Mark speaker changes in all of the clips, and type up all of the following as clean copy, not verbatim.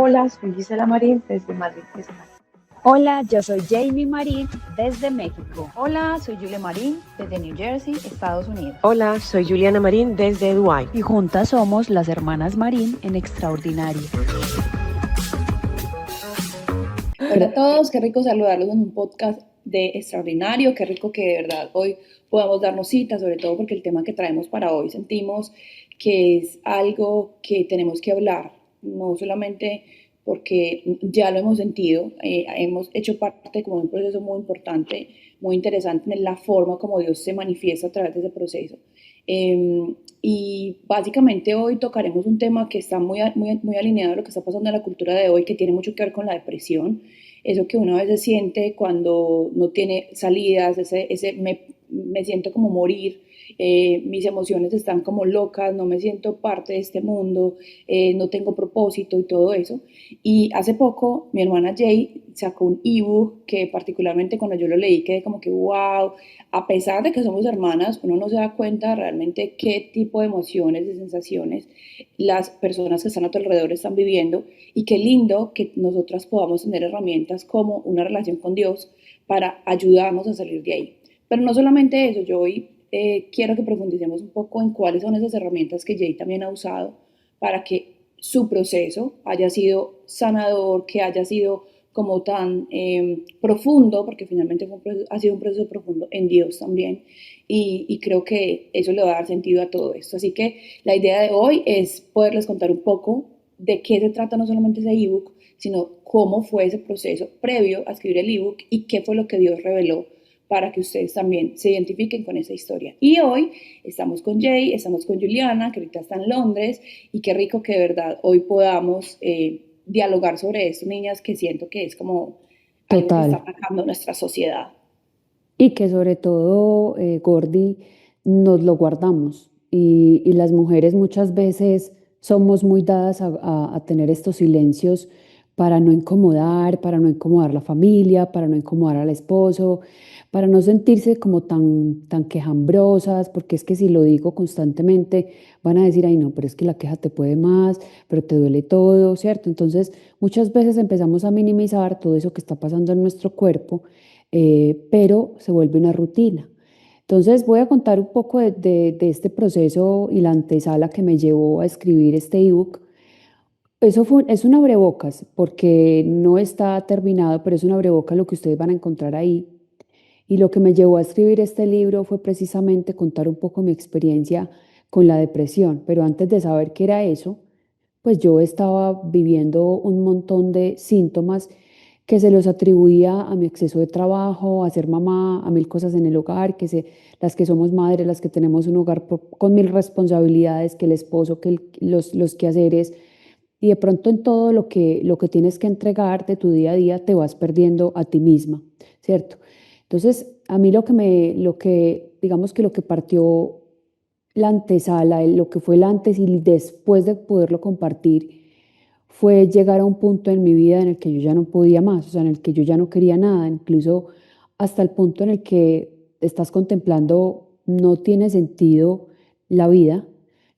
Speaker 1: Hola, soy Gisela Marín desde Madrid, España.
Speaker 2: Hola, yo soy Jamie Marín desde México.
Speaker 3: Hola, soy Julia Marín desde New Jersey, Estados Unidos.
Speaker 4: Hola, soy Juliana Marín desde Dubái.
Speaker 2: Y juntas somos las hermanas Marín en Extraordinario.
Speaker 5: Hola a todos, qué rico saludarlos en un podcast de Extraordinario, qué rico que de verdad hoy podamos darnos cita, sobre todo porque el tema que traemos para hoy sentimos que es algo que tenemos que hablar, no solamente porque ya lo hemos sentido, hemos hecho parte como de un proceso muy importante, muy interesante en la forma como Dios se manifiesta a través de ese proceso. Y básicamente hoy tocaremos un tema que está muy alineado a lo que está pasando en la cultura de hoy, que tiene mucho que ver con la depresión, eso que uno a veces siente cuando no tiene salidas, me siento como morir, mis emociones están como locas, no me siento parte de este mundo, no tengo propósito y todo eso. Y hace poco mi hermana Jay sacó un ebook que particularmente cuando yo lo leí quedé como que wow, a pesar de que somos hermanas, uno no se da cuenta realmente qué tipo de emociones, de sensaciones las personas que están a tu alrededor están viviendo, y qué lindo que nosotras podamos tener herramientas como una relación con Dios para ayudarnos a salir de ahí. Pero no solamente eso, yo hoy quiero que profundicemos un poco en cuáles son esas herramientas que Jay también ha usado para que su proceso haya sido sanador, que haya sido como tan profundo, porque finalmente ha sido un proceso profundo en Dios también, y creo que eso le va a dar sentido a todo esto. Así que la idea de hoy es poderles contar un poco de qué se trata no solamente ese ebook, sino cómo fue ese proceso previo a escribir el ebook y qué fue lo que Dios reveló para que ustedes también se identifiquen con esa historia. Y hoy estamos con Jay, estamos con Juliana, que ahorita está en Londres, y qué rico que de verdad hoy podamos dialogar sobre esto, niñas, que siento que es como algo que está atacando nuestra sociedad.
Speaker 6: Y que sobre todo, Gordy, nos lo guardamos. Y las mujeres muchas veces somos muy dadas a tener estos silencios para no incomodar, para no incomodar a la familia, para no incomodar al esposo, para no sentirse como tan quejambrosas, porque es que si lo digo constantemente van a decir, ay no, pero es que la queja te puede más, pero te duele todo, ¿cierto? Entonces muchas veces empezamos a minimizar todo eso que está pasando en nuestro cuerpo, pero se vuelve una rutina. Entonces voy a contar un poco de este proceso y la antesala que me llevó a escribir este ebook. Es un abrebocas, porque no está terminado, pero es un abrebocas lo que ustedes van a encontrar ahí. Y lo que me llevó a escribir este libro fue precisamente contar un poco mi experiencia con la depresión. Pero antes de saber qué era eso, pues yo estaba viviendo un montón de síntomas que se los atribuía a mi exceso de trabajo, a ser mamá, a mil cosas en el hogar, las que somos madres, las que tenemos un hogar con mil responsabilidades, que el esposo, que los quehaceres, y de pronto en todo lo que tienes que entregar de tu día a día te vas perdiendo a ti misma, ¿cierto? Entonces, a mí digamos que lo que partió la antesala, lo que fue el antes y después de poderlo compartir, fue llegar a un punto en mi vida en el que yo ya no podía más, o sea, en el que yo ya no quería nada, incluso hasta el punto en el que estás contemplando, no tiene sentido la vida,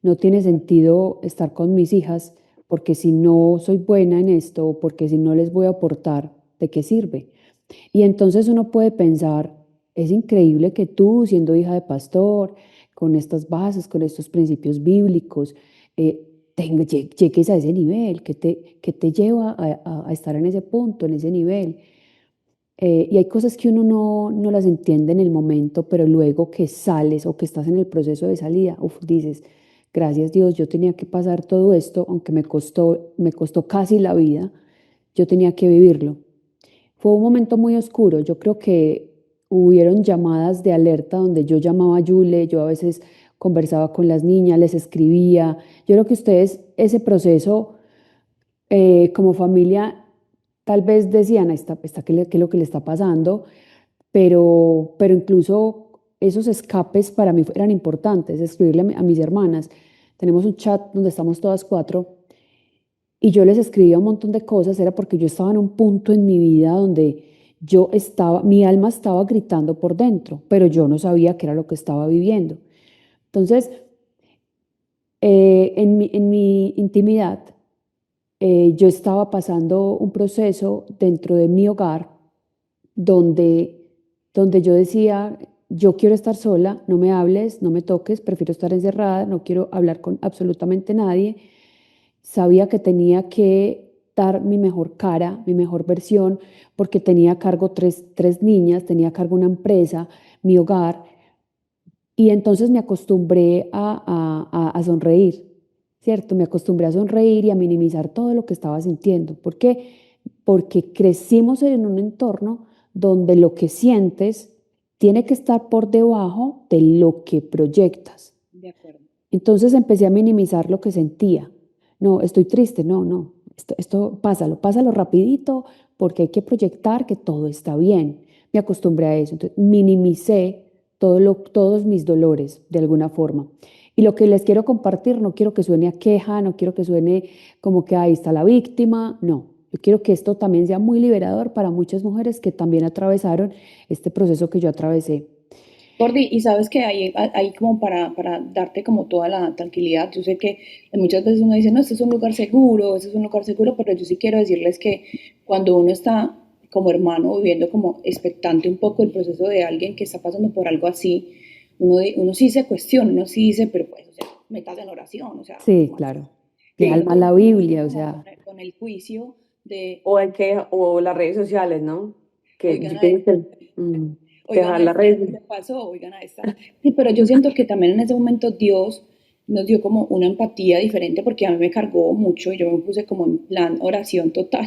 Speaker 6: no tiene sentido estar con mis hijas, porque si no soy buena en esto, porque si no les voy a aportar, ¿de qué sirve? Y entonces uno puede pensar, es increíble que tú, siendo hija de pastor, con estas bases, con estos principios bíblicos, llegues a ese nivel, que te lleva a estar en ese punto, en ese nivel. Y hay cosas que uno no las entiende en el momento, pero luego que sales o que estás en el proceso de salida, dices, gracias Dios, yo tenía que pasar todo esto, aunque me costó casi la vida, yo tenía que vivirlo. Fue un momento muy oscuro. Yo creo que hubieron llamadas de alerta donde yo llamaba a Yule, yo a veces conversaba con las niñas, les escribía. Yo creo que ustedes ese proceso como familia tal vez decían, ¿qué es lo que le está pasando? Pero incluso esos escapes para mí eran importantes, escribirle a mis hermanas. Tenemos un chat donde estamos todas cuatro y yo les escribía un montón de cosas, era porque yo estaba en un punto en mi vida donde mi alma estaba gritando por dentro, pero yo no sabía qué era lo que estaba viviendo. Entonces, en mi intimidad, yo estaba pasando un proceso dentro de mi hogar donde, donde yo decía, yo quiero estar sola, no me hables, no me toques, prefiero estar encerrada, no quiero hablar con absolutamente nadie. Sabía que tenía que dar mi mejor cara, mi mejor versión, porque tenía a cargo tres niñas, tenía a cargo una empresa, mi hogar, y entonces me acostumbré a sonreír, ¿cierto? Me acostumbré a sonreír y a minimizar todo lo que estaba sintiendo. ¿Por qué? Porque crecimos en un entorno donde lo que sientes tiene que estar por debajo de lo que proyectas.
Speaker 5: De acuerdo.
Speaker 6: Entonces empecé a minimizar lo que sentía. No, estoy triste, no, no, esto pásalo rapidito porque hay que proyectar que todo está bien. Me acostumbré a eso, entonces minimicé todos mis dolores de alguna forma. Y lo que les quiero compartir, no quiero que suene a queja, no quiero que suene como que ahí está la víctima, no. Yo quiero que esto también sea muy liberador para muchas mujeres que también atravesaron este proceso que yo atravesé.
Speaker 5: Gordy, y sabes que hay como para darte como toda la tranquilidad, yo sé que muchas veces uno dice, no, este es un lugar seguro, este es un lugar seguro, pero yo sí quiero decirles que cuando uno está como hermano viviendo como expectante un poco el proceso de alguien que está pasando por algo así, uno sí se cuestiona, uno sí dice, pero pues, o sea, metas en oración, o sea,
Speaker 6: Sí,
Speaker 5: ¿cómo así?
Speaker 6: claro. Mi
Speaker 5: Sí,
Speaker 6: alma
Speaker 5: uno
Speaker 6: la
Speaker 5: empieza
Speaker 6: Biblia, o
Speaker 5: como
Speaker 6: sea,
Speaker 5: con el juicio de,
Speaker 4: O las redes sociales, ¿no? Que
Speaker 5: oigan
Speaker 4: yo
Speaker 5: a
Speaker 4: pienso
Speaker 5: esta,
Speaker 4: que
Speaker 5: oigan
Speaker 4: dejar
Speaker 5: a
Speaker 4: las
Speaker 5: esta, ¿qué
Speaker 4: redes.
Speaker 5: le pasó? Oigan a esta. Sí, pero yo siento que también en ese momento Dios nos dio como una empatía diferente porque a mí me cargó mucho, yo me puse como en plan oración total,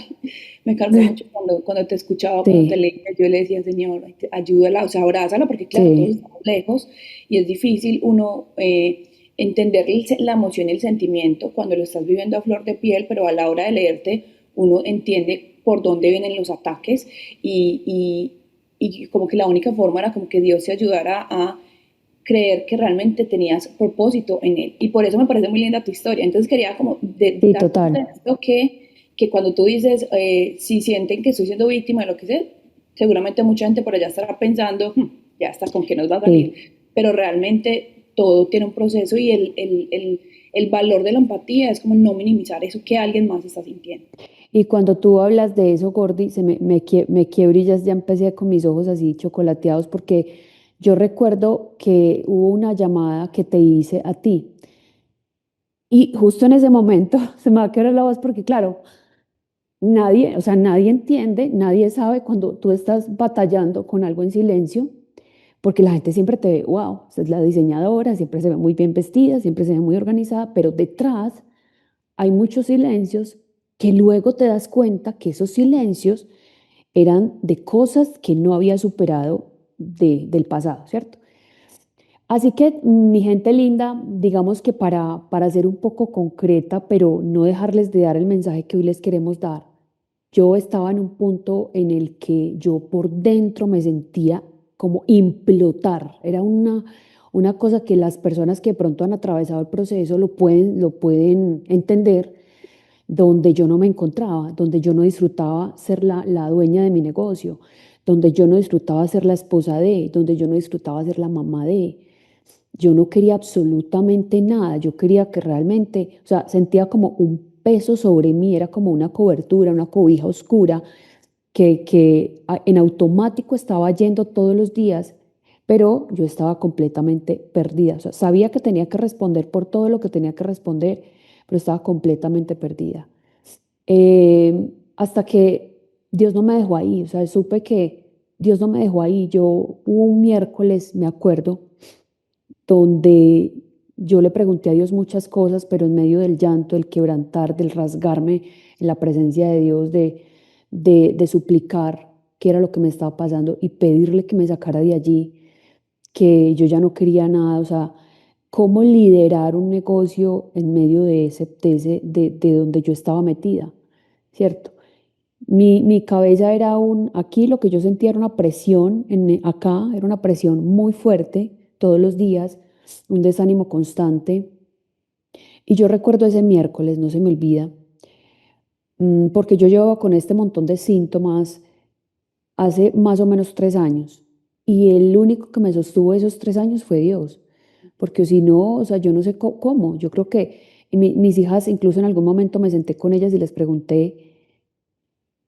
Speaker 5: me cargó mucho cuando te escuchaba, cuando te
Speaker 6: sí,
Speaker 5: leía, yo le decía, Señor, ayúdala, o sea, abrázala, porque claro, todos
Speaker 6: sí.
Speaker 5: estamos lejos y es difícil uno entender la emoción y el sentimiento cuando lo estás viviendo a flor de piel, pero a la hora de leerte uno entiende por dónde vienen los ataques y como que la única forma era como que Dios te ayudara a creer que realmente tenías propósito en él. Y por eso me parece muy linda tu historia. Entonces quería como
Speaker 6: Sí,
Speaker 5: dar cuenta de
Speaker 6: total.
Speaker 5: esto que cuando tú dices, si sienten que estoy siendo víctima de lo que sé, seguramente mucha gente por allá estará pensando, ya está, ¿con qué nos va a salir?
Speaker 6: Sí.
Speaker 5: Pero realmente todo tiene un proceso y el valor de la empatía es como no minimizar eso que alguien más está sintiendo.
Speaker 6: Y cuando tú hablas de eso, Gordy, me quiebrillas, ya empecé con mis ojos así chocolateados, porque yo recuerdo que hubo una llamada que te hice a ti. Y justo en ese momento se me va a quebrar la voz porque, claro, nadie, o sea, nadie entiende, nadie sabe cuando tú estás batallando con algo en silencio, porque la gente siempre te ve, wow, esa es la diseñadora, siempre se ve muy bien vestida, siempre se ve muy organizada, pero detrás hay muchos silencios que luego te das cuenta que esos silencios eran de cosas que no había superado del pasado, ¿cierto? Así que, mi gente linda, digamos que para ser un poco concreta, pero no dejarles de dar el mensaje que hoy les queremos dar, yo estaba en un punto en el que yo por dentro me sentía como implotar. Era una cosa que las personas que de pronto han atravesado el proceso lo pueden entender, donde yo no me encontraba, donde yo no disfrutaba ser la dueña de mi negocio, donde yo no disfrutaba ser la esposa de, donde yo no disfrutaba ser la mamá de. Yo no quería absolutamente nada, yo quería que realmente, o sea, sentía como un peso sobre mí, era como una cobertura, una cobija oscura que en automático estaba yendo todos los días, pero yo estaba completamente perdida. O sea, sabía que tenía que responder por todo lo que tenía que responder, pero estaba completamente perdida. Hasta que Dios no me dejó ahí, o sea, supe que Dios no me dejó ahí. Hubo un miércoles, me acuerdo, donde yo le pregunté a Dios muchas cosas, pero en medio del llanto, del quebrantar, del rasgarme en la presencia de Dios, de suplicar qué era lo que me estaba pasando y pedirle que me sacara de allí, que yo ya no quería nada, o sea, cómo liderar un negocio en medio de donde yo estaba metida, ¿cierto? Mi cabeza era aquí lo que yo sentía era una presión, acá era una presión muy fuerte todos los días, un desánimo constante. Y yo recuerdo ese miércoles, no se me olvida, porque yo llevaba con este montón de síntomas hace más o menos 3 años. Y el único que me sostuvo esos 3 años fue Dios. Porque si no, o sea, yo no sé cómo. Yo creo que Y mis hijas, incluso en algún momento me senté con ellas y les pregunté,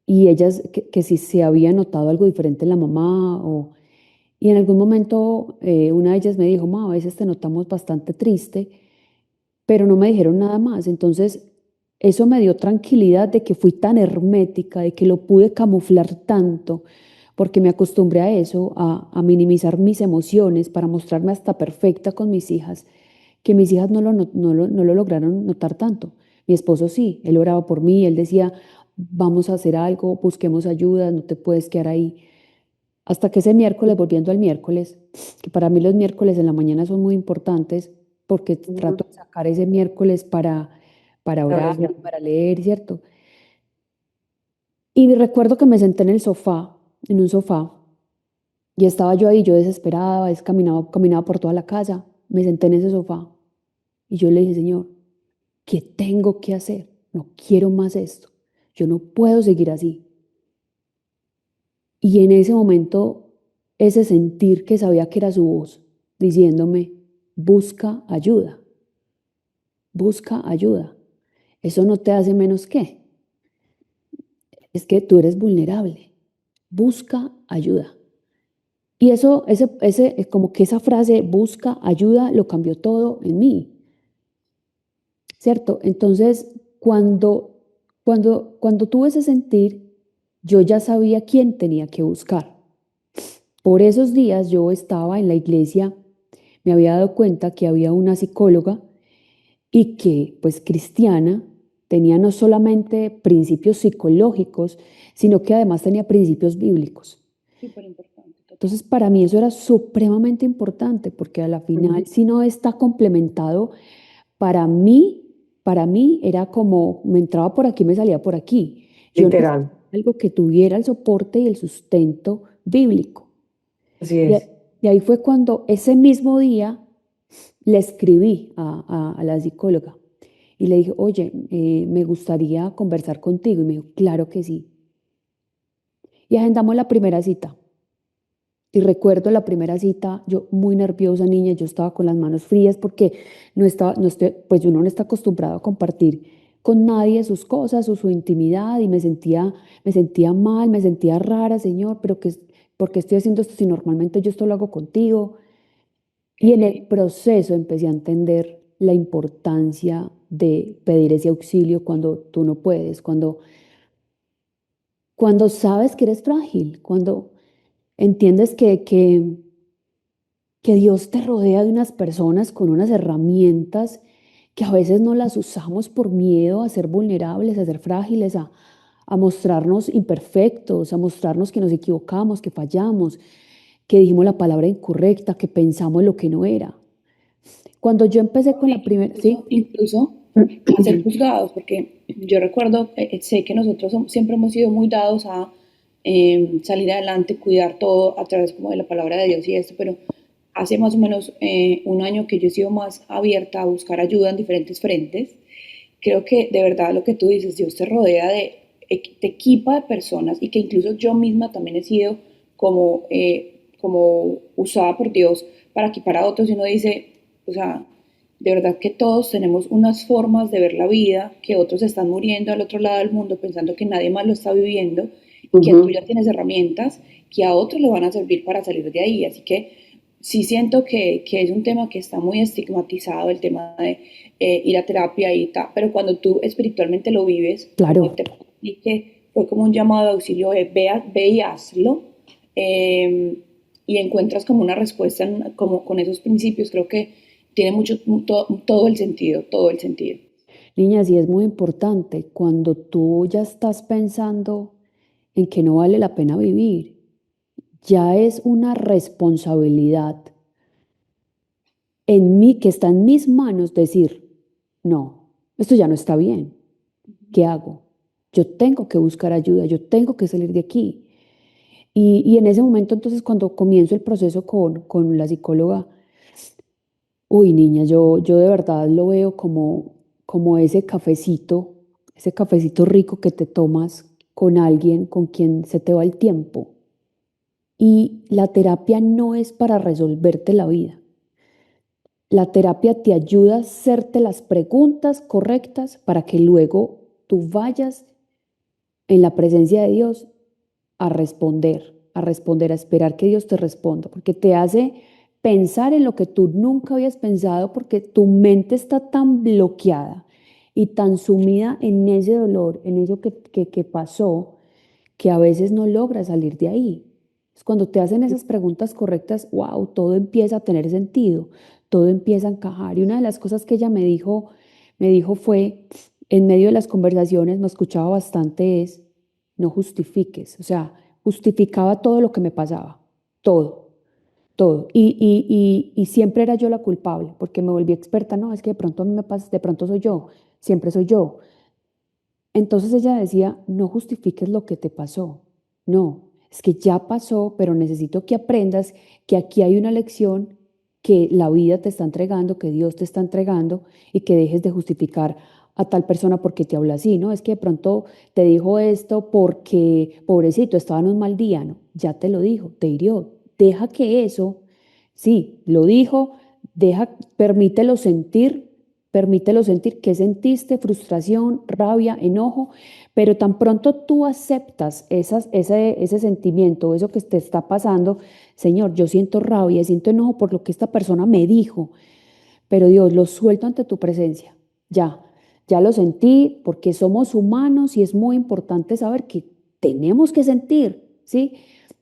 Speaker 6: y ellas que si se había notado algo diferente en la mamá, y en algún momento una de ellas me dijo, ma, a veces te notamos bastante triste, pero no me dijeron nada más. Entonces, eso me dio tranquilidad de que fui tan hermética, de que lo pude camuflar tanto, porque me acostumbré a eso, a minimizar mis emociones para mostrarme hasta perfecta con mis hijas, que mis hijas no lo lograron notar tanto. Mi esposo sí, él oraba por mí, él decía, vamos a hacer algo, busquemos ayuda, no te puedes quedar ahí. Hasta que ese miércoles, volviendo al miércoles, que para mí los miércoles en la mañana son muy importantes, porque
Speaker 4: Ujú.
Speaker 6: trato de sacar ese miércoles para
Speaker 4: La
Speaker 6: orar,
Speaker 4: oración.
Speaker 6: para leer, ¿cierto? Y recuerdo que me senté en el sofá, en un sofá, y estaba yo ahí, yo desesperada, caminaba por toda la casa, me senté en ese sofá y yo le dije, Señor, ¿qué tengo que hacer? No quiero más esto, yo no puedo seguir así. Y en ese momento, ese sentir que sabía que era su voz, diciéndome, busca ayuda, busca ayuda. Eso no te hace menos que, es que tú eres vulnerable, busca ayuda. Y eso, como que esa frase, busca ayuda, lo cambió todo en mí, ¿cierto? Entonces, cuando tuve ese sentir, yo ya sabía quién tenía que buscar. Por esos días yo estaba en la iglesia, me había dado cuenta que había una psicóloga y que, pues cristiana, tenía no solamente principios psicológicos, sino que además tenía principios bíblicos.
Speaker 5: Súper importante, total.
Speaker 6: Entonces, para mí eso era supremamente importante, porque a la final,
Speaker 4: Ujú.
Speaker 6: si no está complementado, para mí era como, me entraba por aquí, me salía por aquí. Yo necesitaba
Speaker 4: Literal.
Speaker 6: algo que tuviera el soporte y el sustento bíblico.
Speaker 4: Así
Speaker 6: Y, a-
Speaker 4: es.
Speaker 6: y ahí fue cuando ese mismo día le escribí a la psicóloga y le dije, oye, me gustaría conversar contigo. Y me dijo, claro que sí. Y agendamos la primera cita. Y recuerdo la primera cita, yo muy nerviosa, niña, yo estaba con las manos frías porque pues uno no está acostumbrado a compartir con nadie sus cosas o su intimidad y me sentía mal, me sentía rara, Señor, pero ¿por qué estoy haciendo esto si normalmente yo esto lo hago contigo? Y en el
Speaker 5: Ok.
Speaker 6: proceso empecé a entender la importancia de pedir ese auxilio cuando tú no puedes, cuando sabes que eres frágil, cuando entiendes que Dios te rodea de unas personas con unas herramientas que a veces no las usamos por miedo a ser vulnerables, a ser frágiles, a mostrarnos imperfectos, a mostrarnos que nos equivocamos, que fallamos, que dijimos la palabra incorrecta, que pensamos lo que no era. Cuando yo empecé con la primera,
Speaker 5: Incluso,
Speaker 6: ¿sí?
Speaker 5: incluso a ser juzgados, porque yo recuerdo, sé que nosotros siempre hemos sido muy dados a salir adelante, cuidar todo a través como de la palabra de Dios y esto, pero hace más o menos un año que yo he sido más abierta a buscar ayuda en diferentes frentes. Creo que de verdad lo que tú dices, Dios te rodea te equipa de personas y que incluso yo misma también he sido como usada por Dios para equipar a otros y uno dice, o sea, de verdad que todos tenemos unas formas de ver la vida, que otros están muriendo al otro lado del mundo pensando que nadie más lo está viviendo y que tú
Speaker 4: Ujú.
Speaker 5: ya tienes herramientas que a otros le van a servir para salir de ahí. Así que sí siento que es un tema que está muy estigmatizado, el tema de ir a terapia y tal, pero cuando tú espiritualmente lo vives, como
Speaker 6: Claro.
Speaker 5: te que fue como un llamado de auxilio de ve y hazlo, y encuentras como una respuesta como con esos principios, creo que tiene mucho, todo el sentido, todo el sentido.
Speaker 6: Niñas, y es muy importante cuando tú ya estás pensando en que no vale la pena vivir, ya es una responsabilidad en mí, que está en mis manos decir, no, esto ya no está bien. ¿Qué hago? Yo tengo que buscar ayuda, yo tengo que salir de aquí. Y en ese momento, entonces, cuando comienzo el proceso con la psicóloga, uy, niña, yo de verdad lo veo como ese cafecito rico que te tomas con alguien con quien se te va el tiempo. Y la terapia no es para resolverte la vida. La terapia te ayuda a hacerte las preguntas correctas para que luego tú vayas en la presencia de Dios a responder, a esperar que Dios te responda, porque te hace pensar en lo que tú nunca habías pensado, porque tu mente está tan bloqueada y tan sumida en ese dolor, en eso que pasó, que a veces no logras salir de ahí. Es cuando te hacen esas preguntas correctas, wow, todo empieza a tener sentido, todo empieza a encajar. Y una de las cosas que ella me dijo fue, en medio de las conversaciones, me escuchaba bastante, es, no justifiques. O sea, justificaba todo lo que me pasaba, todo, todo. Y siempre era yo la culpable, porque me volví experta, no, es que de pronto a mí me pasa, de pronto soy yo, siempre soy yo. Entonces ella decía, no justifiques lo que te pasó. No, es que ya pasó, pero necesito que aprendas que aquí hay una lección que la vida te está entregando, que Dios te está entregando y que dejes de justificar a tal persona porque te habla así, ¿no? Es que de pronto te dijo esto porque, pobrecito, estaba en un mal día, ¿no? Ya te lo dijo, te hirió. Deja que eso, sí, lo dijo, permítelo sentir que sentiste frustración, rabia, enojo, pero tan pronto tú aceptas ese sentimiento, eso que te está pasando, Señor, yo siento rabia, siento enojo por lo que esta persona me dijo, pero Dios, lo suelto ante tu presencia, ya, ya lo sentí, porque somos humanos y es muy importante saber que tenemos que sentir, ¿sí?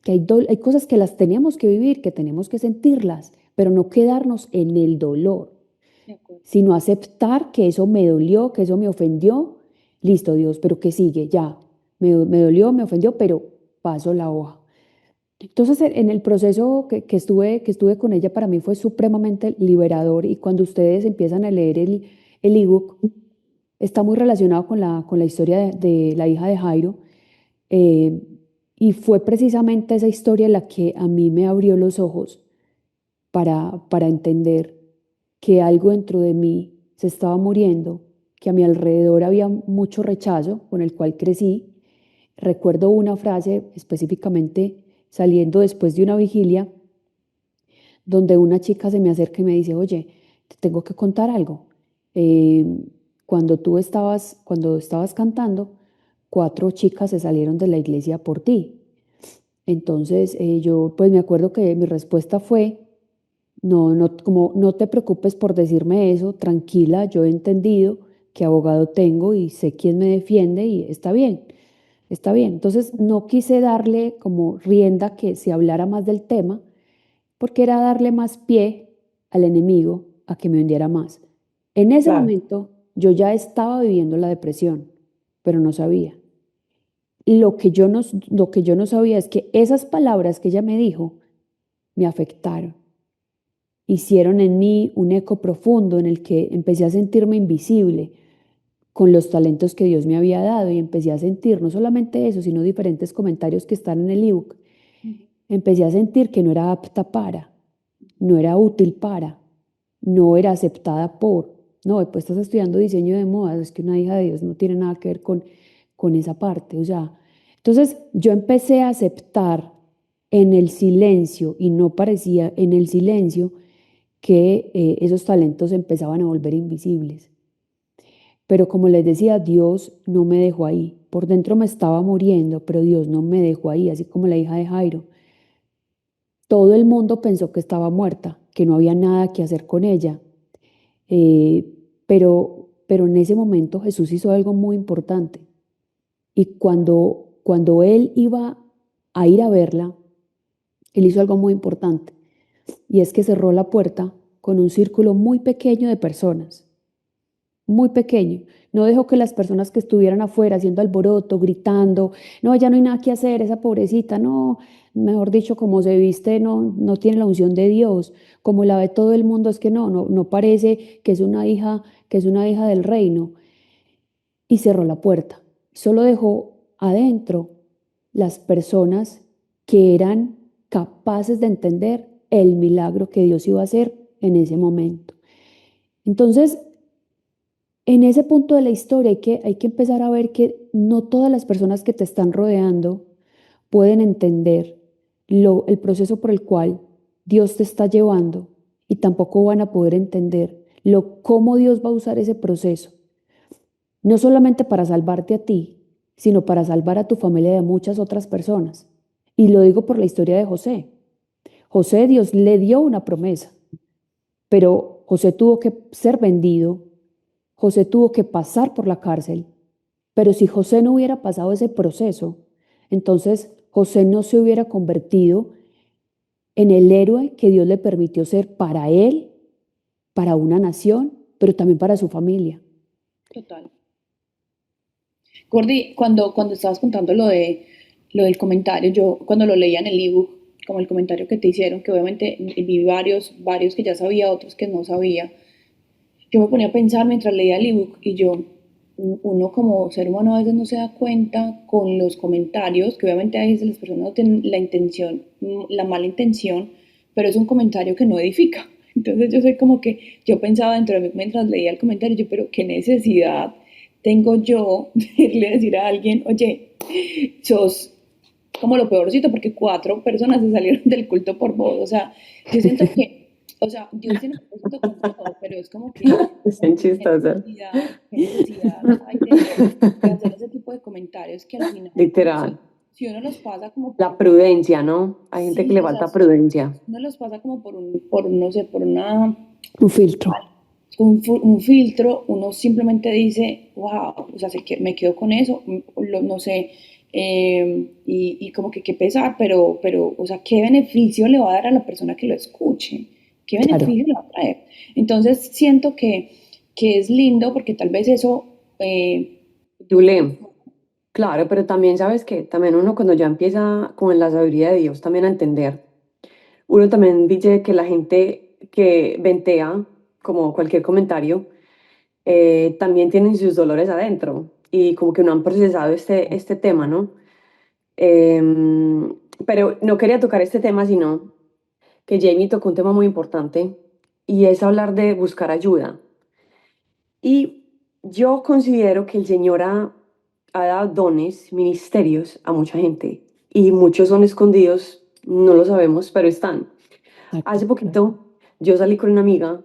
Speaker 6: Que hay cosas que las tenemos que vivir, que tenemos que sentirlas, pero no quedarnos en el dolor,
Speaker 5: De acuerdo.
Speaker 6: sino aceptar que eso me dolió, que eso me ofendió. Listo, Dios, pero ¿qué sigue? Ya, me dolió, me ofendió, pero paso la hoja. Entonces, en el proceso que estuve con ella, para mí fue supremamente liberador. Y cuando ustedes empiezan a leer el ebook, está muy relacionado con la historia de la hija de Jairo. eh, y fue precisamente esa historia la que a mí me abrió los ojos para entender que algo dentro de mí se estaba muriendo, que a mi alrededor había mucho rechazo con el cual crecí. Recuerdo una frase específicamente saliendo después de una vigilia donde una chica se me acerca y me dice, oye, te tengo que contar algo. Eh, cuando estabas cantando, 4 chicas se salieron de la iglesia por ti. Entonces yo pues me acuerdo que mi respuesta fue, no, no, como no te preocupes por decirme eso, tranquila, yo he entendido que abogado tengo y sé quién me defiende y está bien, está bien. Entonces no quise darle como rienda que se hablara más del tema, porque era darle más pie al enemigo a que me hundiera más. En ese
Speaker 4: Claro.
Speaker 6: momento yo ya estaba viviendo la depresión, pero no sabía. Lo que yo no sabía es que esas palabras que ella me dijo me afectaron. Hicieron en mí un eco profundo en el que empecé a sentirme invisible con los talentos que Dios me había dado y empecé a sentir no solamente eso, sino diferentes comentarios que están en el ebook. Empecé a sentir que no era apta para, no era útil para, no era aceptada por. No, pues estás estudiando diseño de modas, es que una hija de Dios no tiene nada que ver con esa parte. O sea, entonces yo empecé a aceptar en el silencio, y no parecía en el silencio, que esos talentos empezaban a volver invisibles. Pero como les decía, Dios no me dejó ahí. Por dentro me estaba muriendo, pero Dios no me dejó ahí, así como la hija de Jairo. Todo el mundo pensó que estaba muerta, que no había nada que hacer con ella. Pero en ese momento Jesús hizo algo muy importante. Y cuando Él iba a ir a verla, Él hizo algo muy importante. Y es que cerró la puerta con un círculo muy pequeño de personas, muy pequeño. No dejó que las personas que estuvieran afuera haciendo alboroto, gritando, no, ya no hay nada que hacer, esa pobrecita, no, mejor dicho, como se viste, no, no tiene la unción de Dios, como la ve todo el mundo, es que no parece que es una hija del reino. Y cerró la puerta. Solo dejó adentro las personas que eran capaces de entender el milagro que Dios iba a hacer en ese momento. Entonces, en ese punto de la historia hay que empezar a ver que no todas las personas que te están rodeando pueden entender el proceso por el cual Dios te está llevando y tampoco van a poder entender cómo Dios va a usar ese proceso, no solamente para salvarte a ti, sino para salvar a tu familia y a muchas otras personas. Y lo digo por la historia de José. José, Dios le dio una promesa, pero José tuvo que ser vendido, José tuvo que pasar por la cárcel, pero si José no hubiera pasado ese proceso, entonces José no se hubiera convertido en el héroe que Dios le permitió ser para él, para una nación, pero también para su familia.
Speaker 5: Total. Gordy, cuando estabas contando lo del comentario, yo cuando lo leía en el ebook, como el comentario que te hicieron, que obviamente vi varios que ya sabía, otros que no sabía, yo me ponía a pensar mientras leía el ebook y uno como ser humano a veces no se da cuenta con los comentarios, que obviamente a veces las personas no tienen la intención, la mala intención, pero es un comentario que no edifica. Entonces yo soy como que, yo pensaba dentro de mí mientras leía el comentario, yo, pero qué necesidad tengo yo de irle a decir a alguien, oye, sos como lo peorcito, porque 4 personas se salieron del culto por vos. O sea, yo siento que, o sea, Dios tiene propósito con todo, pero es como que
Speaker 4: Bien chistosa.
Speaker 5: qué necesidad hay de hacer ese tipo de comentarios que al final,
Speaker 4: Literal.
Speaker 5: si uno los pasa como
Speaker 4: La prudencia, ¿no? Hay gente que le
Speaker 5: o sea,
Speaker 4: falta prudencia.
Speaker 5: uno los pasa como no sé, por una
Speaker 6: Un filtro.
Speaker 5: un filtro, uno simplemente dice, wow, o sea, me quedo con eso, no sé, y como que qué pesar, pero, o sea, qué beneficio le va a dar a la persona que lo escuche, qué
Speaker 6: Claro.
Speaker 5: beneficio le va a traer. Entonces siento que es lindo porque tal vez eso...
Speaker 4: Yule, claro, pero también sabes que también uno cuando ya empieza con la sabiduría de Dios también a entender, uno también dice que la gente que ventea, como cualquier comentario, también tienen sus dolores adentro y como que no han procesado este tema, ¿no? Pero no quería tocar este tema, sino que Jamie tocó un tema muy importante y es hablar de buscar ayuda. Y yo considero que el Señor ha dado dones, ministerios a mucha gente y muchos son escondidos, no lo sabemos, pero están. Hace poquito yo salí con una amiga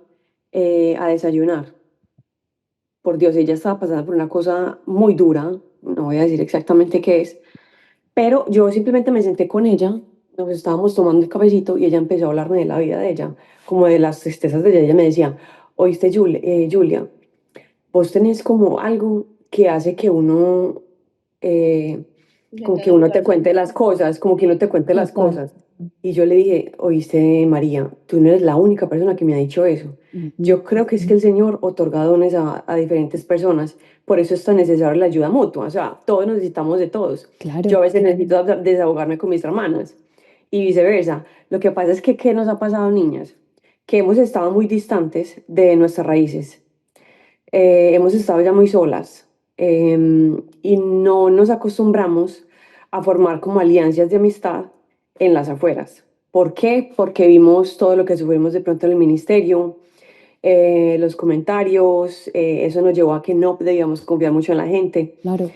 Speaker 4: a desayunar. Por Dios, ella estaba pasando por una cosa muy dura, no voy a decir exactamente qué es, pero yo simplemente me senté con ella, nos estábamos tomando el cafecito y ella empezó a hablarme de la vida de ella, como de las tristezas de ella. Ella me decía, oíste, Julia, vos tenés como algo que hace que uno, eh, como que uno te cuente las cosas, como que uno te cuente las
Speaker 6: Total.
Speaker 4: cosas. Y yo le dije, oíste, María, tú no eres la única persona que me ha dicho eso. Yo creo que es que el Señor otorga dones a diferentes personas, por eso es tan necesaria la ayuda mutua, o sea, todos necesitamos de todos.
Speaker 6: Claro.
Speaker 4: Yo a veces necesito desahogarme con mis hermanas y viceversa. Lo que pasa es que, ¿qué nos ha pasado, niñas? Que hemos estado muy distantes de nuestras raíces. Hemos estado ya muy solas y no nos acostumbramos a formar como alianzas de amistad en las afueras. ¿Por qué? Porque vimos todo lo que sufrimos de pronto en el ministerio, los comentarios, eso nos llevó a que no debíamos confiar mucho en la gente.
Speaker 6: Claro.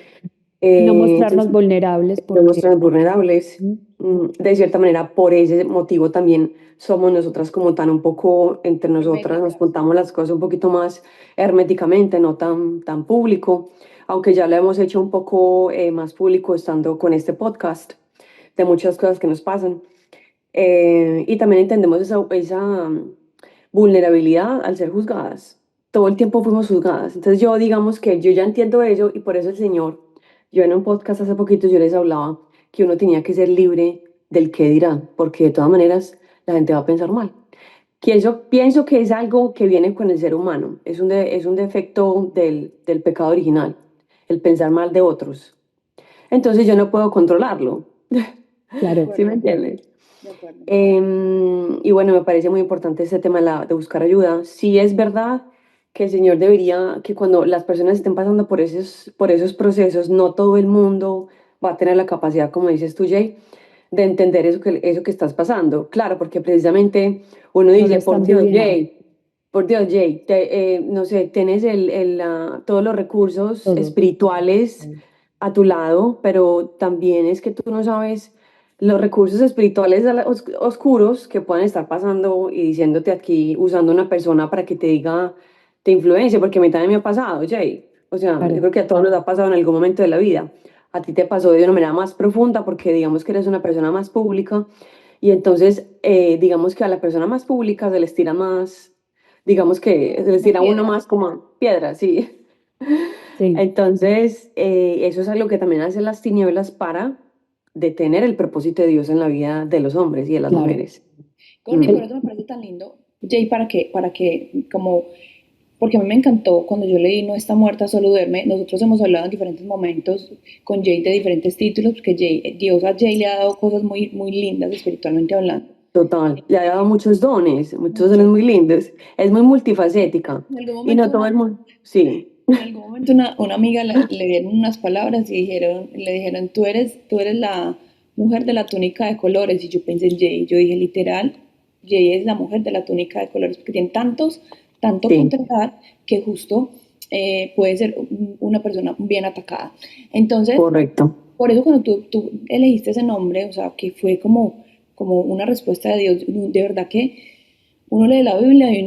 Speaker 6: No mostrarnos
Speaker 4: Entonces,
Speaker 6: vulnerables
Speaker 4: no
Speaker 6: porque
Speaker 4: mostrarnos vulnerables.
Speaker 6: Ujú.
Speaker 4: De cierta manera, por ese motivo también somos nosotras como tan un poco entre nosotras, nos
Speaker 5: herméticas.
Speaker 4: contamos las cosas un poquito más herméticamente, no tan público, aunque ya lo hemos hecho un poco más público estando con este podcast, de muchas cosas que nos pasan. Y también entendemos esa vulnerabilidad al ser juzgadas. Todo el tiempo fuimos juzgadas. Entonces yo digamos que yo ya entiendo eso y por eso el Señor, yo en un podcast hace poquito yo les hablaba que uno tenía que ser libre del qué dirán, porque de todas maneras la gente va a pensar mal. Que eso pienso que es algo que viene con el ser humano, es un defecto del pecado original, el pensar mal de otros. Entonces yo no puedo controlarlo.
Speaker 6: claro.
Speaker 4: ¿Sí me entiendes?
Speaker 5: De acuerdo.
Speaker 4: Y bueno, me parece muy importante este tema de buscar ayuda. Sí es verdad que el Señor debería, que cuando las personas estén pasando por esos procesos, no todo el mundo va a tener la capacidad, como dices tú, Jay, de entender eso que estás pasando. Claro, porque precisamente uno
Speaker 6: No lo
Speaker 4: dice,
Speaker 6: están viviendo.
Speaker 4: Por Dios, Jay, no sé, tienes todos los recursos
Speaker 6: Todo.
Speaker 4: espirituales a tu lado, pero también es que tú no sabes los recursos espirituales oscuros que pueden estar pasando y diciéndote aquí, usando una persona para que te diga, te influencie, porque a mí también me ha pasado, Jay. O sea, yo
Speaker 6: Claro,
Speaker 4: creo que a todos nos ha pasado en algún momento de la vida. A ti te pasó de una manera más profunda porque digamos que eres una persona más pública y entonces digamos que a la persona más pública se les tira más, digamos que se les
Speaker 5: Como
Speaker 4: tira a uno
Speaker 5: piedra.
Speaker 4: más como piedra, sí.
Speaker 6: sí,
Speaker 4: Entonces, eso es algo que también hacen las tinieblas para detener el propósito de Dios en la vida de los hombres y de las
Speaker 6: claro.
Speaker 4: mujeres.
Speaker 5: Gordy, por
Speaker 4: Mm.
Speaker 5: eso me parece tan lindo, Jay, como, porque a mí me encantó cuando yo leí No está muerta, solo duerme. Nosotros hemos hablado en diferentes momentos con Jay de diferentes títulos, porque Dios a Jay le ha dado cosas muy, muy lindas espiritualmente hablando.
Speaker 4: Total, le ha dado muchos dones
Speaker 5: Muchos.
Speaker 4: muy lindos. Es muy multifacética
Speaker 5: En algún
Speaker 4: y
Speaker 5: momento
Speaker 4: no todo el mundo, sí,
Speaker 5: En algún momento una amiga le dieron unas palabras y le dijeron, tú eres la mujer de la túnica de colores. Y yo pensé en Jay, yo dije literal, Jay es la mujer de la túnica de colores, porque tiene tanto que
Speaker 4: sí,
Speaker 5: entregar que justo puede ser una persona bien atacada. Entonces,
Speaker 4: correcto.
Speaker 5: por eso cuando tú elegiste ese nombre, o sea, que fue como una respuesta de Dios, de verdad que uno lee la Biblia y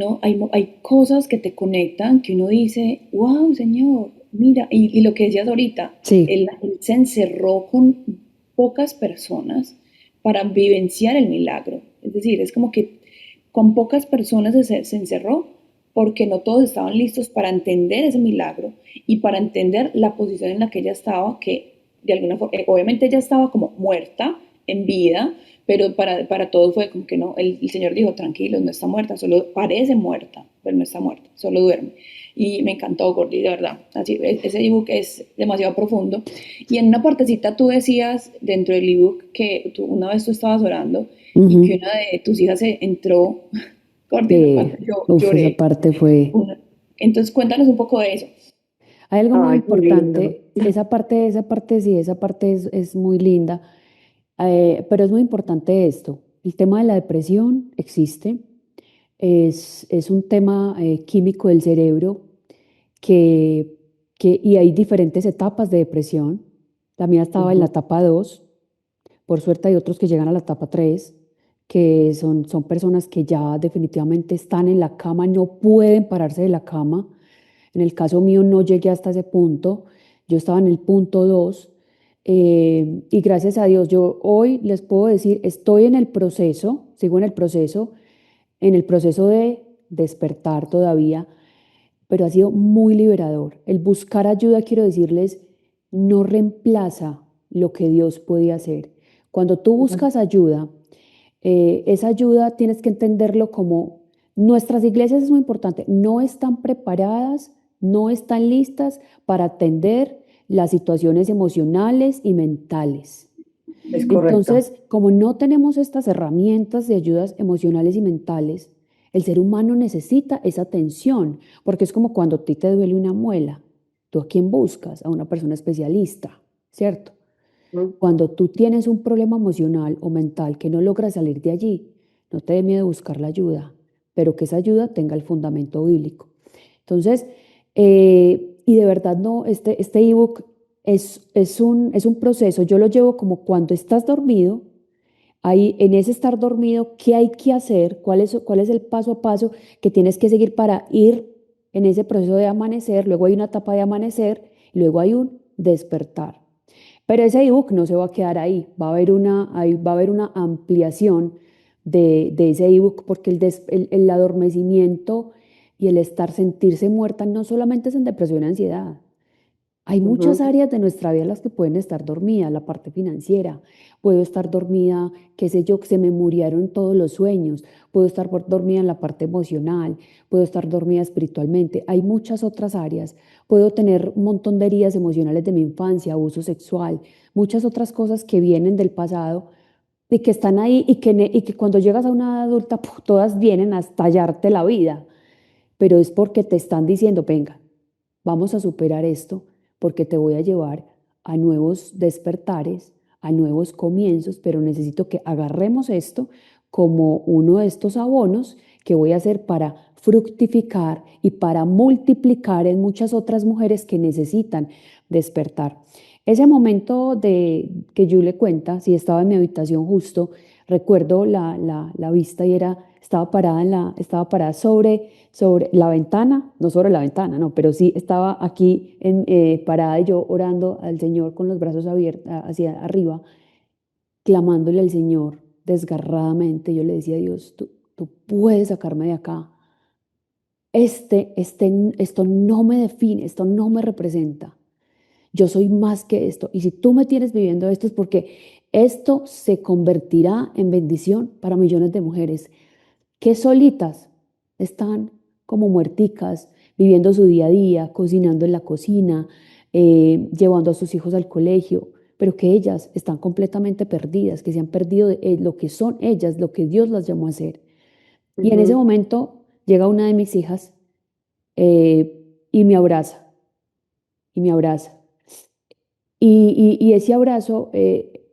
Speaker 5: hay cosas que te conectan, que uno dice, wow, Señor, mira, y lo que decías ahorita,
Speaker 6: Sí,
Speaker 5: él se encerró con pocas personas para vivenciar el milagro. Es decir, es como que con pocas personas se encerró porque no todos estaban listos para entender ese milagro y para entender la posición en la que ella estaba, que de alguna forma, obviamente ella estaba como muerta en vida, pero para todos fue como que no, el Señor dijo, tranquilo, no está muerta, solo parece muerta, pero no está muerta, solo duerme. Y me encantó, Gordy, de verdad. Así, ese ebook es demasiado profundo. Y en una partecita tú decías dentro del ebook que una vez tú estabas orando y que
Speaker 6: ujú,
Speaker 5: una de tus hijas se entró, Gordy, esa
Speaker 6: sí,
Speaker 5: parte yo
Speaker 6: uf, esa
Speaker 5: lloré.
Speaker 6: parte fue.
Speaker 5: Entonces cuéntanos un poco de eso.
Speaker 6: Hay algo muy
Speaker 4: Ay, qué lindo.
Speaker 6: importante, esa parte sí, esa parte es muy linda, pero es muy importante esto. El tema de la depresión existe, es un tema químico del cerebro que, y hay diferentes etapas de depresión. La mía estaba en la
Speaker 4: Ujú,
Speaker 6: etapa 2. Por suerte hay otros que llegan a la etapa 3, que son personas que ya definitivamente están en la cama, no pueden pararse de la cama. En el caso mío no llegué hasta ese punto, yo estaba en el punto 2, y gracias a Dios yo hoy les puedo decir, estoy en el proceso, sigo en el proceso de despertar todavía, pero ha sido muy liberador. El buscar ayuda, quiero decirles, no reemplaza lo que Dios puede hacer. Cuando tú
Speaker 4: ujú.
Speaker 6: buscas ayuda, esa ayuda tienes que entenderlo como nuestras iglesias es muy importante, no están preparadas, no están listas para atender las situaciones emocionales y mentales.
Speaker 4: Es correcto.
Speaker 6: Entonces, como no tenemos estas herramientas de ayudas emocionales y mentales, el ser humano necesita esa atención, porque es como cuando a ti te duele una muela, ¿tú a quién buscas? A una persona especialista, ¿cierto?
Speaker 4: Ujú,
Speaker 6: Cuando tú tienes un problema emocional o mental que no logras salir de allí, no te dé miedo buscar la ayuda, pero que esa ayuda tenga el fundamento bíblico. Entonces, y de verdad no, este ebook es un proceso, yo lo llevo como cuando estás dormido, ahí en ese estar dormido, ¿qué hay que hacer? Cuál es el paso a paso que tienes que seguir para ir en ese proceso de amanecer? Luego hay una etapa de amanecer, luego hay un despertar. Pero ese ebook no se va a quedar ahí, va a haber una ampliación de ese ebook porque el adormecimiento y el estar, sentirse muerta no solamente es en depresión y ansiedad. Hay muchas
Speaker 4: ujú.
Speaker 6: áreas de nuestra vida en las que pueden estar dormidas, la parte financiera, puedo estar dormida, qué sé yo, que se me murieron todos los sueños, puedo estar dormida en la parte emocional, puedo estar dormida espiritualmente, hay muchas otras áreas, puedo tener un montón de heridas emocionales de mi infancia, abuso sexual, muchas otras cosas que vienen del pasado y que están ahí y que cuando llegas a una edad adulta, ¡puf!, todas vienen a estallarte la vida, pero es porque te están diciendo, venga, vamos a superar esto porque te voy a llevar a nuevos despertares, a nuevos comienzos, pero necesito que agarremos esto como uno de estos abonos que voy a hacer para fructificar y para multiplicar en muchas otras mujeres que necesitan despertar. ese momento de que Yu le cuenta, si estaba en mi habitación justo, recuerdo la vista y estaba parada, estaba parada sobre la ventana, no sobre la ventana, no, pero sí estaba aquí parada y yo orando al Señor con los brazos abiertos hacia arriba, clamándole al Señor desgarradamente. Yo le decía a Dios, tú puedes sacarme de acá. Esto no me define, esto no me representa. Yo soy más que esto. Y si tú me tienes viviendo esto es porque esto se convertirá en bendición para millones de mujeres que solitas están como muerticas, viviendo su día a día, cocinando en la cocina, llevando a sus hijos al colegio, pero que ellas están completamente perdidas, que se han perdido de lo que son ellas, lo que Dios las llamó a hacer. Y en ese
Speaker 4: Ujú.
Speaker 6: momento llega una de mis hijas y me abraza, y me abraza. Y ese abrazo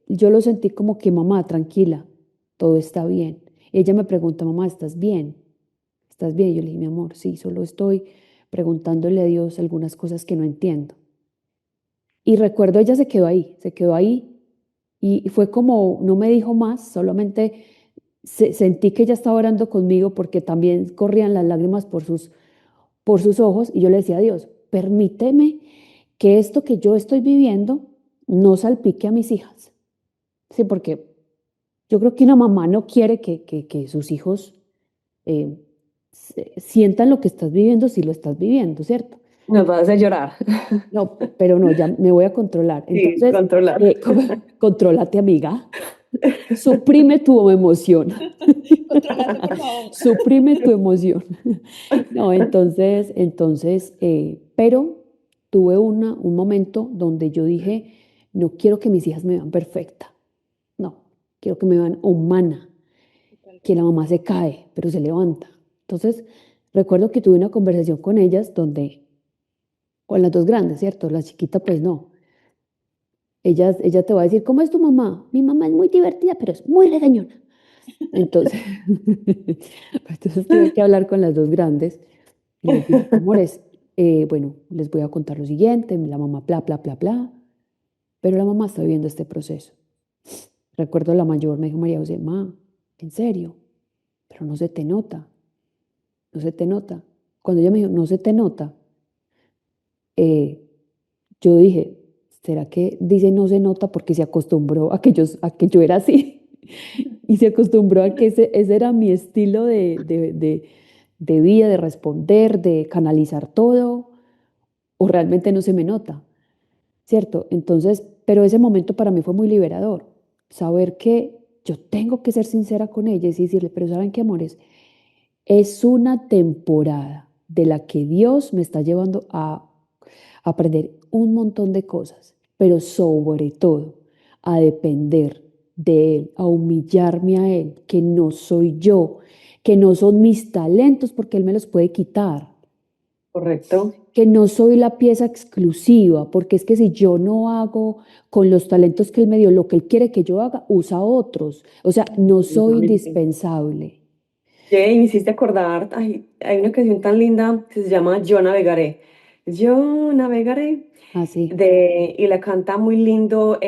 Speaker 6: yo lo sentí como que, mamá, tranquila, todo está bien. Ella me pregunta, mamá, ¿estás bien? ¿Estás bien? Y yo le dije, mi amor, sí, solo estoy preguntándole a Dios algunas cosas que no entiendo. Y recuerdo, ella se quedó ahí y fue como, no me dijo más, solamente sentí que ella estaba orando conmigo porque también corrían las lágrimas por sus ojos y yo le decía a Dios, permíteme que esto que yo estoy viviendo no salpique a mis hijas. Sí, porque yo creo que una mamá no quiere que sus hijos eh, sientan lo que estás viviendo si lo estás viviendo, ¿cierto?
Speaker 4: Nos vas a hacer llorar.
Speaker 6: No, pero no, ya me voy a controlar.
Speaker 4: Sí,
Speaker 6: Entonces,
Speaker 4: controlar.
Speaker 6: contrólate, amiga. Suprime tu emoción.
Speaker 5: Contrólate, por favor.
Speaker 6: Suprime tu emoción. No, pero tuve un momento donde yo dije, no quiero que mis hijas me vean perfecta. No, quiero que me vean humana, que la mamá se cae, pero se levanta. Entonces, recuerdo que tuve una conversación con ellas con las dos grandes, ¿cierto? La chiquita, pues no. Ella te va a decir, ¿cómo es tu mamá? Mi mamá es muy divertida, pero es muy regañona. Entonces, entonces tuve que hablar con las dos grandes y les dije, amores, bueno, les voy a contar lo siguiente, la mamá, bla, bla, bla, bla, pero la mamá está viviendo este proceso. Recuerdo la mayor, me dijo María José, ma, en serio, pero no se te nota, no se te nota. Cuando ella me dijo, no se te nota, eh, yo dije, ¿será que dice no se nota porque se acostumbró a que yo era así? Y se acostumbró a que ese era mi estilo de vida, de responder, de canalizar todo, o realmente no se me nota, ¿cierto? Entonces, pero ese momento para mí fue muy liberador, saber que yo tengo que ser sincera con ellas y decirle, pero ¿saben qué, amores? Es una temporada de la que Dios me está llevando a aprender un montón de cosas, pero sobre todo a depender de Él, a humillarme a Él, que no soy yo, que no son mis talentos porque Él me los puede quitar,
Speaker 4: Correcto.
Speaker 6: que no soy la pieza exclusiva, porque es que si yo no hago con los talentos que Él me dio lo que Él quiere que yo haga, usa otros. O sea, no soy
Speaker 4: Absolutamente.
Speaker 6: indispensable.
Speaker 4: Jay, me hiciste acordar, ay, hay una canción tan linda que se llama Yo navegaré. Yo navegaré.
Speaker 6: Así.
Speaker 4: Y la canta muy lindo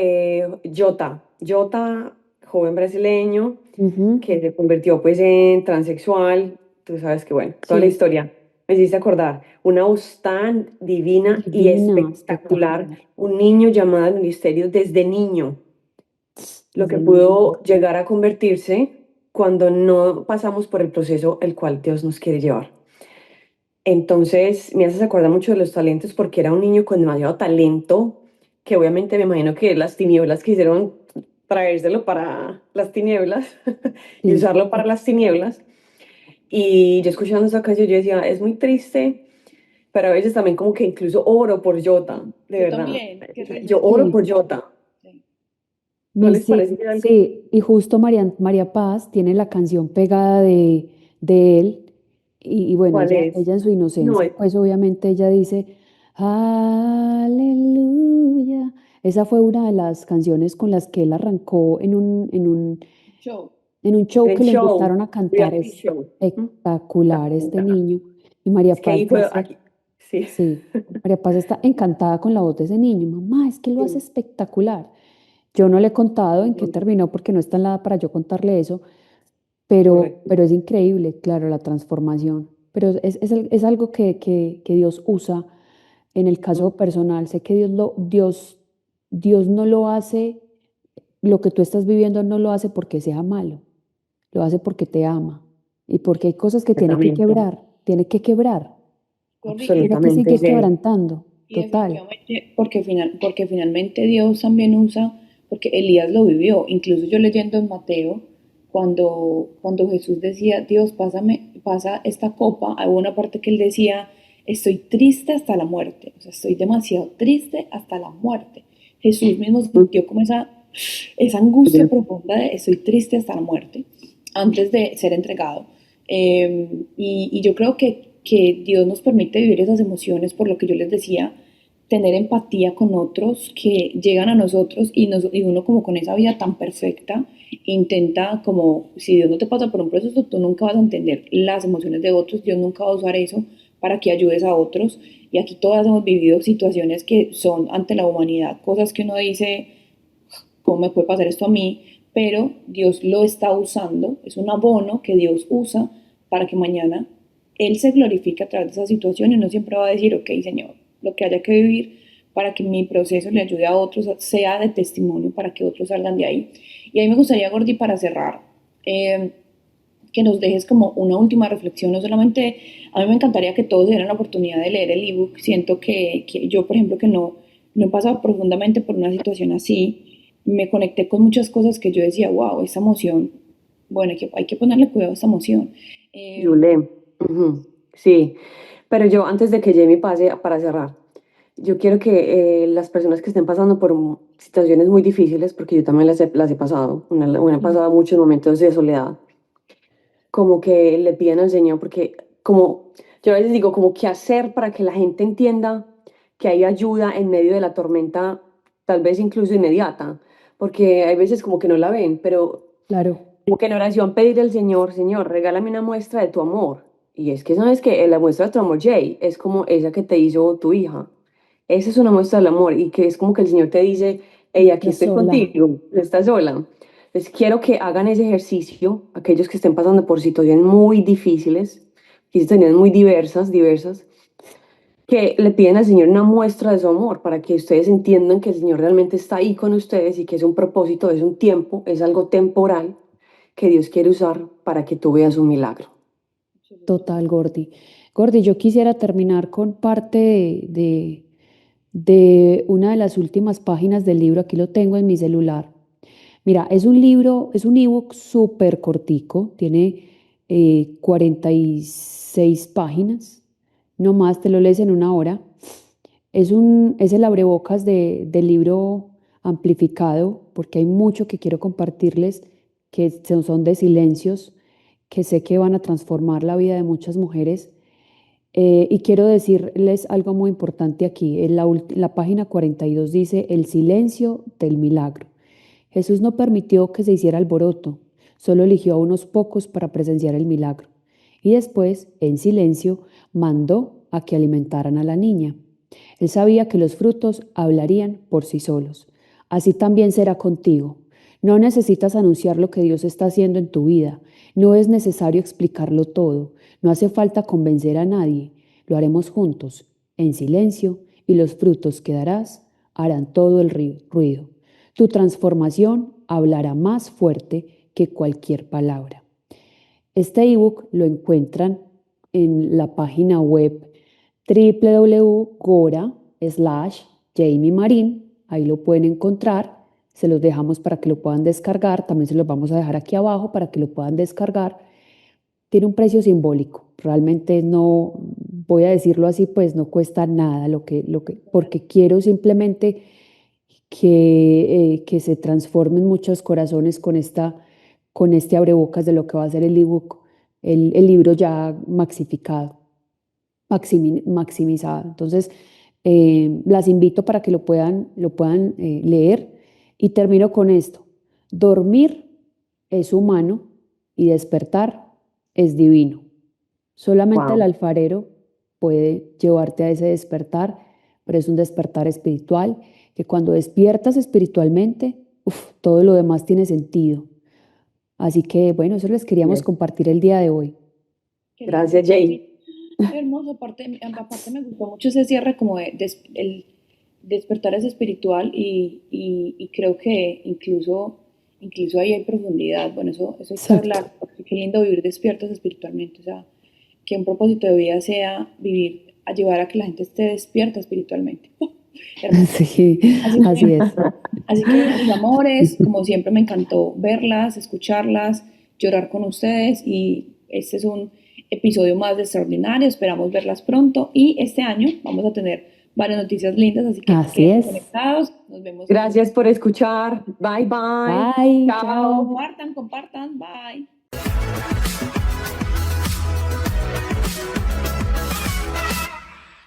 Speaker 4: Jota. Jota, joven brasileño,
Speaker 6: Ujú.
Speaker 4: que se convirtió pues en transexual. Tú sabes que bueno, toda la
Speaker 6: Sí,
Speaker 4: historia. Me hiciste acordar. Una voz tan divina y
Speaker 6: divina,
Speaker 4: espectacular.
Speaker 6: espectacular.
Speaker 4: Un niño llamado al ministerio desde niño, lo que
Speaker 6: Desde niño.
Speaker 4: pudo llegar a convertirse cuando no pasamos por el proceso el cual Dios nos quiere llevar. Entonces, me haces acordar mucho de los talentos porque era un niño con demasiado talento, que obviamente me imagino que las tinieblas quisieron traérselo para las tinieblas y
Speaker 6: Sí.
Speaker 4: usarlo para las tinieblas. Y yo escuchando esa canción, yo decía, es muy triste, pero a veces también como que incluso oro por Jota, de
Speaker 5: Yo
Speaker 4: verdad.
Speaker 5: también, qué
Speaker 4: Yo oro
Speaker 5: reflexión.
Speaker 4: por
Speaker 6: Sí.
Speaker 4: Jota.
Speaker 5: Sí.
Speaker 4: ¿No
Speaker 6: Mi,
Speaker 4: les
Speaker 6: sí,
Speaker 4: parece que algo?
Speaker 6: sí, y justo María Paz tiene la canción pegada de él, y bueno,
Speaker 4: ¿Cuál es?
Speaker 6: ella en su
Speaker 4: No,
Speaker 6: inocencia, pues obviamente ella dice, aleluya. Esa fue una de las canciones con las que él arrancó
Speaker 5: Show.
Speaker 6: en un show
Speaker 4: el
Speaker 6: que lo
Speaker 4: show,
Speaker 6: invitaron a cantar.
Speaker 4: reality
Speaker 6: Es
Speaker 4: show.
Speaker 6: espectacular este
Speaker 4: Espectacular.
Speaker 6: niño. Y María
Speaker 4: Es que
Speaker 6: Paz
Speaker 4: ahí fue,
Speaker 6: dice,
Speaker 4: Sí.
Speaker 6: Sí, María Paz está encantada con la voz de ese niño. Mamá, es que lo hace
Speaker 4: Sí.
Speaker 6: espectacular. Yo no le he contado en qué
Speaker 4: Ujú.
Speaker 6: terminó porque no está en la para yo contarle eso,
Speaker 4: Correcto.
Speaker 6: pero es increíble, claro, la transformación. Pero es algo que Dios usa en el
Speaker 4: Mm.
Speaker 6: caso personal. Sé que Dios no lo hace, lo que tú estás viviendo no lo hace porque sea malo, lo hace porque te ama y porque hay cosas que
Speaker 4: Exactamente.
Speaker 6: tiene que quebrar,
Speaker 5: Gordy,
Speaker 6: tiene que
Speaker 4: Absolutamente,
Speaker 6: seguir
Speaker 4: Jay.
Speaker 6: quebrantando,
Speaker 5: y
Speaker 6: total.
Speaker 5: definitivamente, porque finalmente Dios también usa, porque Elías lo vivió, incluso yo leyendo en Mateo, cuando Jesús decía, Dios, pasa esta copa, hay una parte que él decía, estoy triste hasta la muerte, o sea, estoy demasiado triste hasta la muerte. Jesús mismo
Speaker 4: Mm.
Speaker 5: sintió como esa angustia profunda de estoy triste hasta la muerte, antes de ser entregado. Y yo creo que Dios nos permite vivir esas emociones, por lo que yo les decía, tener empatía con otros que llegan a nosotros y uno como con esa vida tan perfecta intenta como, si Dios no te pasa por un proceso, tú nunca vas a entender las emociones de otros, Dios nunca va a usar eso para que ayudes a otros. Y aquí todas hemos vivido situaciones que son ante la humanidad, cosas que uno dice, ¿cómo me puede pasar esto a mí? Pero Dios lo está usando, es un abono que Dios usa para que mañana Él se glorifique a través de esa situación y no siempre va a decir, ok, Señor, lo que haya que vivir para que mi proceso le ayude a otros, sea de testimonio para que otros salgan de ahí. Y ahí me gustaría, Gordy, para cerrar, eh, que nos dejes como una última reflexión, no solamente, a mí me encantaría que todos dieran la oportunidad de leer el ebook, siento que yo, por ejemplo, que no he pasado profundamente por una situación así, me conecté con muchas cosas que yo decía, wow, esa emoción, bueno, hay que ponerle cuidado a esta emoción. Eh,
Speaker 4: Yule. Ujú. Sí, pero yo antes de que Jamie pase para cerrar, yo quiero que las personas que estén pasando por situaciones muy difíciles, porque yo también las he pasado, una he pasado muchos momentos de soledad, como que le pidan al Señor, porque como yo a veces digo, como qué hacer para que la gente entienda que hay ayuda en medio de la tormenta, tal vez incluso inmediata, porque hay veces como que no la ven, pero
Speaker 6: Claro,
Speaker 4: como que en oración pedir al Señor, Señor, regálame una muestra de tu amor. Y es que sabes que la muestra de tu amor, Jay, es como esa que te hizo tu hija. Esa es una muestra del amor y que es como que el Señor te dice,
Speaker 6: no
Speaker 4: hey, aquí
Speaker 6: estás
Speaker 4: estoy
Speaker 6: sola.
Speaker 4: contigo, no estás sola. Entonces quiero que hagan ese ejercicio, aquellos que estén pasando por situaciones muy difíciles, y situaciones muy diversas, que le piden al Señor una muestra de su amor para que ustedes entiendan que el Señor realmente está ahí con ustedes y que es un propósito, es un tiempo, es algo temporal que Dios quiere usar para que tú veas un milagro.
Speaker 6: Total, Gordy. Gordy, yo quisiera terminar con parte de una de las últimas páginas del libro. Aquí lo tengo en mi celular. Mira, es un libro, es un ebook súper cortico, tiene 46 páginas, no más, te lo lees en una hora. Es el abrebocas del libro amplificado, porque hay mucho que quiero compartirles que son de silencios, que sé que van a transformar la vida de muchas mujeres. Y quiero decirles algo muy importante aquí. En la página 42 dice, el silencio del milagro. Jesús no permitió que se hiciera alboroto, solo eligió a unos pocos para presenciar el milagro. Y después, en silencio, mandó a que alimentaran a la niña. Él sabía que los frutos hablarían por sí solos. Así también será contigo. No necesitas anunciar lo que Dios está haciendo en tu vida. No es necesario explicarlo todo. No hace falta convencer a nadie. Lo haremos juntos, en silencio, y los frutos que darás harán todo el ruido. Tu transformación hablará más fuerte que cualquier palabra. Este ebook lo encuentran en la página web www.gora/Jamie Ahí lo pueden encontrar. Se los dejamos para que lo puedan descargar. También se los vamos a dejar aquí abajo para que lo puedan descargar. Tiene un precio simbólico. Realmente no, voy a decirlo así, pues no cuesta nada porque quiero simplemente que se transformen muchos corazones con este abrebocas de lo que va a ser el ebook, el libro ya maxificado, maximizado. Entonces, las invito para que lo puedan leer y termino con esto. Dormir es humano y despertar es divino. Solamente el
Speaker 4: Wow.
Speaker 6: alfarero puede llevarte a ese despertar, pero es un despertar espiritual, que cuando despiertas espiritualmente, todo lo demás tiene sentido. Así que bueno, eso les queríamos
Speaker 4: Yes.
Speaker 6: compartir el día de hoy.
Speaker 5: Qué
Speaker 4: Gracias,
Speaker 5: lindo.
Speaker 4: Jay.
Speaker 5: Qué hermoso, aparte me gustó mucho ese cierre como de el despertar es espiritual y creo que incluso ahí hay profundidad. Bueno, eso hay que
Speaker 6: Exacto.
Speaker 5: hablar, porque qué lindo vivir despiertos espiritualmente, o sea, que un propósito de vida sea vivir, a llevar a que la gente esté despierta espiritualmente. Hermoso.
Speaker 6: Sí, así es.
Speaker 5: Así que bueno, mis amores, como siempre me encantó verlas, escucharlas, llorar con ustedes y este es un episodio más de Extraordinario, esperamos verlas pronto y este año vamos a tener varias noticias lindas, así que
Speaker 6: Así
Speaker 5: queden
Speaker 6: es.
Speaker 5: conectados, nos vemos.
Speaker 4: Gracias por escuchar. Bye, bye.
Speaker 6: Bye,
Speaker 4: Chao.
Speaker 6: chao.
Speaker 5: Compartan, bye.